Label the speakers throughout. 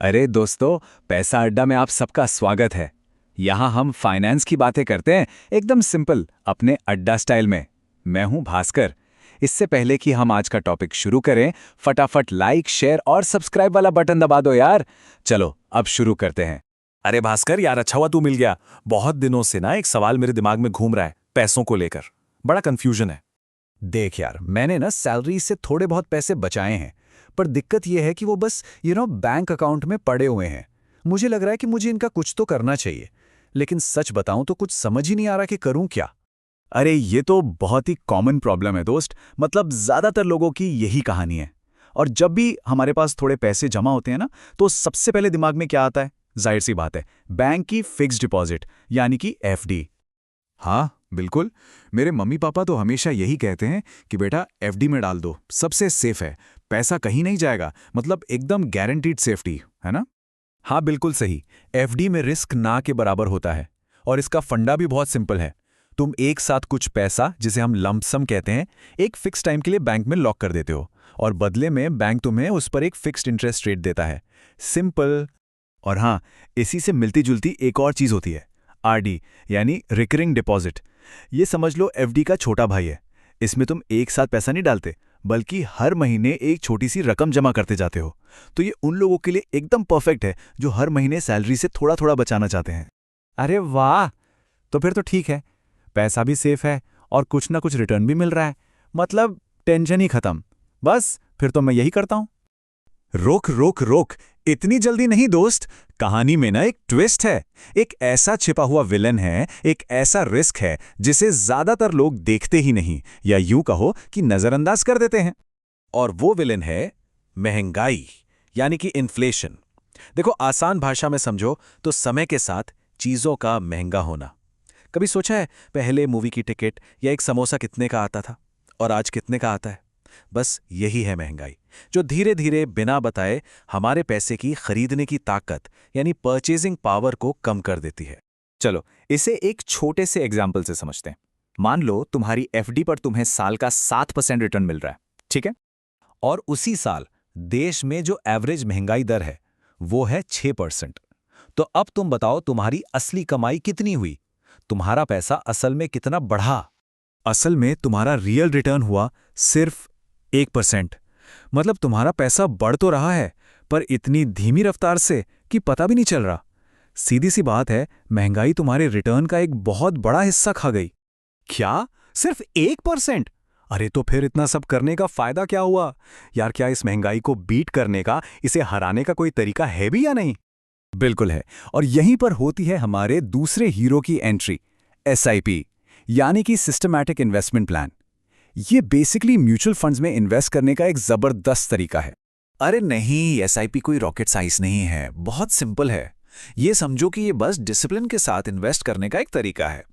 Speaker 1: अरे दोस्तों, पैसा अड्डा में आप सबका स्वागत है। यहाँ हम फाइनेंस की बातें करते हैं, एकदम सिंपल, अपने अड्डा स्टाइल में। मैं हूँ भास्कर। इससे पहले कि हम आज का टॉपिक शुरू करें, फटाफट लाइक, शेयर और सब्सक्राइब वाला बटन दबा दो यार। चलो अब शुरू करते हैं।
Speaker 2: अरे भास्कर यार, अच्छा हुआ तू मिल गया। बहुत दिनों से ना एक सवाल मेरे दिमाग में घूम रहा है, पैसों को लेकर बड़ा कंफ्यूजन है।
Speaker 3: देख यार, मैंने ना सैलरी से थोड़े बहुत पैसे बचाए हैं, पर दिक्कत यह है कि वो बस बैंक अकाउंट में पड़े हुए हैं। मुझे लग रहा है कि मुझे इनका कुछ तो करना चाहिए, लेकिन सच बताऊं तो कुछ समझ ही नहीं आ रहा कि करूं क्या।
Speaker 1: अरे ये तो बहुत ही कॉमन प्रॉब्लम है दोस्त। मतलब ज़्यादातर लोगों की यही कहानी है। और जब भी हमारे पास थोड़े पैसे जमा होते हैं ना, तो सबसे पहले दिमाग में क्या आता है? जाहिर सी बात है, बैंक की फिक्स्ड डिपॉजिट, यानी कि एफडी। हाँ बिल्कुल, मेरे मम्मी पापा तो हमेशा यही कहते हैं कि बेटा एफडी में डाल दो, सबसे सेफ है, पैसा कहीं नहीं जाएगा, मतलब एकदम गारंटीड सेफ्टी, है ना?
Speaker 3: हाँ बिल्कुल सही। एफडी में रिस्क ना के बराबर होता है, और इसका फंडा भी बहुत सिंपल है। तुम एक साथ कुछ पैसा, जिसे हम लंप सम कहते हैं, एक फिक्स टाइम के लिए बैंक में लॉक कर देते हो, और बदले में बैंक तुम्हें उस पर एक फिक्स्ड इंटरेस्ट रेट देता है। सिंपल।
Speaker 1: और हाँ, इसी से मिलती जुलती एक और चीज़ होती है, आरडी, यानी रिकरिंग डिपॉजिट। ये समझ लो एफडी का छोटा भाई है। इसमें तुम एक साथ पैसा नहीं डालते, बल्कि हर महीने एक छोटी सी रकम जमा करते जाते हो। तो ये उन लोगों के लिए एकदम परफेक्ट है जो हर महीने सैलरी से थोड़ा थोड़ा बचाना चाहते हैं।
Speaker 3: अरे वाह! तो फिर तो ठीक है, पैसा भी सेफ है और कुछ ना कुछ रिटर्न भी मिल रहा है। मतलब टेंशन ही खत्म। बस फिर तो मैं यही करता हूं।
Speaker 1: रोक रोक रोक, इतनी जल्दी नहीं दोस्त। कहानी में ना एक ट्विस्ट है। एक ऐसा छिपा हुआ विलन है, एक ऐसा रिस्क है जिसे ज्यादातर लोग देखते ही नहीं, या यूं कहो कि नजरअंदाज कर देते हैं।
Speaker 2: और वो विलेन है महंगाई, यानी कि इन्फ्लेशन। देखो, आसान भाषा में समझो तो समय के साथ चीजों का महंगा होना। कभी सोचा है पहले मूवी की टिकट या एक समोसा कितने का आता था और आज कितने का आता है? बस यही है महंगाई, जो धीरे धीरे बिना बताए हमारे पैसे की खरीदने की ताकत यानी परचेजिंग पावर को कम कर देती है।
Speaker 1: चलो इसे एक छोटे से एग्जाम्पल से समझते हैं। मान लो तुम्हारी एफडी पर तुम्हें साल का 7% रिटर्न मिल रहा है, ठीक है? और उसी साल देश में जो एवरेज महंगाई दर है वो है 6%। तो अब तुम बताओ, तुम्हारी असली कमाई कितनी हुई? तुम्हारा पैसा असल में कितना बढ़ा? असल में तुम्हारा रियल रिटर्न हुआ सिर्फ 1%। मतलब तुम्हारा पैसा बढ़ तो रहा है, पर इतनी धीमी रफ्तार से कि पता भी नहीं चल रहा। सीधी सी बात है, महंगाई तुम्हारे रिटर्न का एक बहुत बड़ा हिस्सा खा गई।
Speaker 3: क्या? सिर्फ 1%? अरे तो फिर इतना सब करने का फायदा क्या हुआ? यार, क्या इस महंगाई को बीट करने का, इसे हराने का कोई तरीका है भी या नहीं?
Speaker 1: बिल्कुल है। और यहीं पर होती है हमारे दूसरे हीरो की एंट्री, एसआईपी, यानी कि सिस्टमैटिक इन्वेस्टमेंट प्लान। ये बेसिकली म्यूचुअल फंड्स में इन्वेस्ट करने का एक जबरदस्त तरीका है।
Speaker 3: अरे नहीं, एसआईपी कोई रॉकेट साइंस नहीं है, बहुत सिंपल है। ये समझो कि ये बस डिसिप्लिन के साथ इन्वेस्ट करने का एक तरीका है।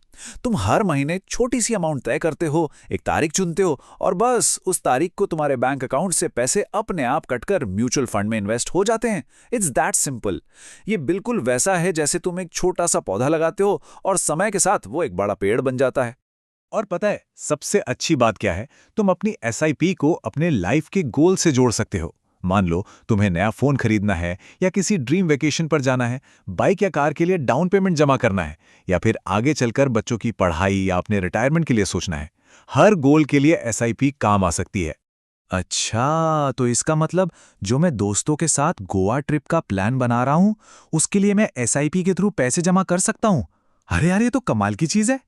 Speaker 3: तुम हर महीने छोटी सी अमाउंट तय करते हो, एक तारीख चुनते हो, और बस उस तारीख को तुम्हारे बैंक अकाउंट से पैसे अपने आप कटकर म्यूचुअल फंड में इन्वेस्ट हो जाते हैं। It's that simple. ये बिल्कुल वैसा है जैसे तुम एक छोटा सा पौधा लगाते हो और समय के साथ वो एक बड़ा पेड़ बन जाता है।
Speaker 1: और पता है सबसे अच्छी बात क्या है? तुम अपनी एसआईपी को अपने लाइफ के गोल से जोड़ सकते हो। मान लो तुम्हें नया फोन खरीदना है, या किसी ड्रीम वेकेशन पर जाना है, बाइक या कार के लिए डाउन पेमेंट जमा करना है, या फिर आगे चलकर बच्चों की पढ़ाई या अपने रिटायरमेंट के लिए सोचना है। हर गोल के लिए एसआईपी काम आ सकती है।
Speaker 3: अच्छा, तो इसका मतलब जो मैं दोस्तों के साथ गोवा ट्रिप का प्लान बना रहा हूं, उसके लिए मैं एसआईपी के थ्रू पैसे जमा कर सकता हूं? अरे यार, ये तो कमाल की चीज है।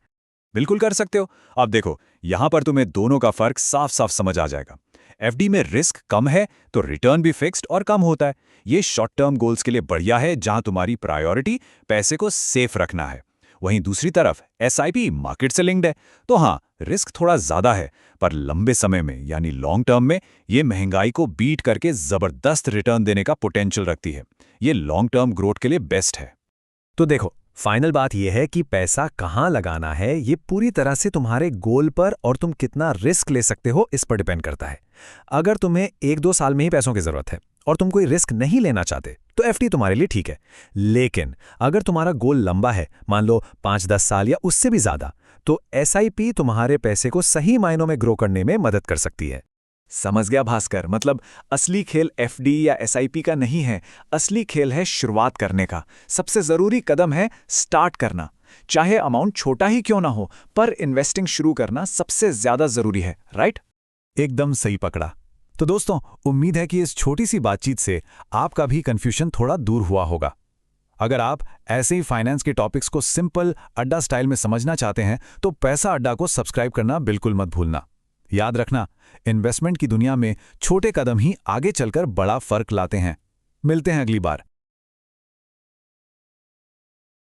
Speaker 1: बिल्कुल कर सकते हो। अब देखो, यहां पर तुम्हें दोनों का फर्क साफ साफ समझ आ जाएगा। एफडी में रिस्क कम है तो रिटर्न भी फिक्स्ड और कम होता है। ये शॉर्ट टर्म गोल्स के लिए बढ़िया है, जहां तुम्हारी प्रायोरिटी पैसे को सेफ रखना है। वहीं दूसरी तरफ एसआईपी मार्केट से लिंक्ड है, तो हाँ, रिस्क थोड़ा ज्यादा है, पर लंबे समय में यानी लॉन्ग टर्म में ये महंगाई को बीट करके जबरदस्त रिटर्न देने का पोटेंशियल रखती है। ये लॉन्ग टर्म ग्रोथ के लिए बेस्ट है।
Speaker 3: तो देखो, फाइनल बात यह है कि पैसा कहाँ लगाना है ये पूरी तरह से तुम्हारे गोल पर और तुम कितना रिस्क ले सकते हो इस पर डिपेंड करता है। अगर तुम्हें 1-2 साल में ही पैसों की जरूरत है और तुम कोई रिस्क नहीं लेना चाहते, तो एफडी तुम्हारे लिए ठीक है। लेकिन अगर तुम्हारा गोल लंबा है, मान लो 5-10 साल या उससे भी ज्यादा, तो एसआईपी तुम्हारे पैसे को सही मायनों में ग्रो करने में मदद कर सकती है।
Speaker 1: समझ गया भास्कर, मतलब असली खेल एफडी या एसआईपी का नहीं है, असली खेल है शुरुआत करने का। सबसे जरूरी कदम है स्टार्ट करना। चाहे अमाउंट छोटा ही क्यों ना हो, पर इन्वेस्टिंग शुरू करना सबसे ज्यादा जरूरी है, राइट?
Speaker 3: एकदम सही पकड़ा। तो दोस्तों, उम्मीद है कि इस छोटी सी बातचीत से आपका भी कंफ्यूजन थोड़ा दूर हुआ होगा। अगर आप ऐसे ही फाइनेंस के टॉपिक्स को सिंपल अड्डा स्टाइल में समझना चाहते हैं तो पैसा अड्डा को सब्सक्राइब करना बिल्कुल मत भूलना। याद रखना, इन्वेस्टमेंट की दुनिया में छोटे कदम ही आगे चलकर बड़ा फर्क लाते हैं। मिलते हैं अगली बार।